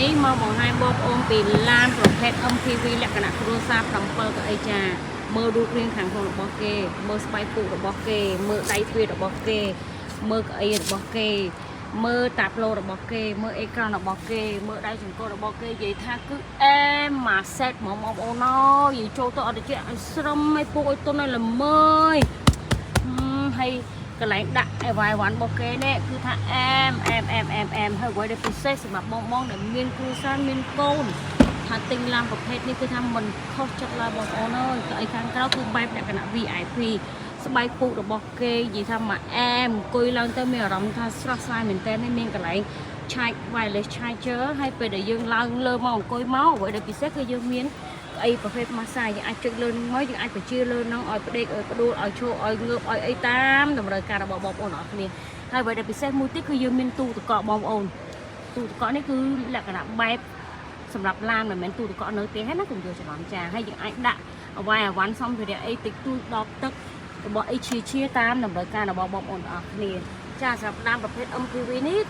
នេះមកបង្ហាញបងប្អូនពីឡានប្រភេទ MPV លក្ខណៈគ្រួសារ7កៅអីចាមើលរូបរាងខាងក្នុងរបស់គេមើលស្បែកពុករបស់គេមើលដៃទ្វាររបស់គេមើលកៅអីរបស់គេមើលតាប់ឡូរបស់គេមើលអេក្រង់របស់គេមើលដៃចង្កូតរបស់គេនិយាយថាគឺអែមមួយសេតហ្មងបងប្អូនអើយចូលទៅអត់តិចឲ្យស្រឹមឲ្យពុកឲ្យទុនឲ្យល្មើយហើយកន្លែងដាក់អីវ៉ៃវ៉ាន់របស់គេនេះគឺថាអែមហើយអ្វីដែលពិសេសសម្រាប់បងដែលមានគ្រួសារមានកូនថាទិញឡានប្រភេទនេះគឺថាមិនខុសចិត្តឡើយបងប្អូនអើយក៏អីខាងក្រៅគឺបែបលក្ខណៈ VIP ស្បែកពុករបស់គេនិយាយថាមកអែមអង្គុយឡើងទៅមានអារម្មណ៍ថាស្រស់ស្រាយមែនតើនេះមានកន្លែងឆែក wireless charger ហើយពេលដែលយើងឡើងលើមកអង្គុយមកអ្វីដែលពិសេសគឺយើងមានអីប្រភេទ massage យើងអាចចុចលើនឹងមកយើងអាចបញ្ជាលើនឹងឲ្យផ្ដេកឲ្យផ្ដួលឲ្យឈរឲ្យងើបឲ្យអីតាមតម្រូវការរបស់បងប្អូនអរគ្នាហើយអ្វីដែលពិសេសមួយទៀតគឺយើងមានទូទឹកកកបងប្អូនទូទឹកកកនេះគឺលក្ខណៈបែបសម្រាប់ឡានមិនមែនទូទឹកកកនៅផ្ទះទេណាកុំយល់ច្រឡំចាហើយយើងអាចដាក់អ្វីអាវ៉ាន់សម្ភារៈអីតិចតួចដបទឹករបស់អីជាតាមតម្រូវការរបស់បងប្អូនអរគ្នាចាសម្រាប់ឡានប្រភេទ MPV នេះ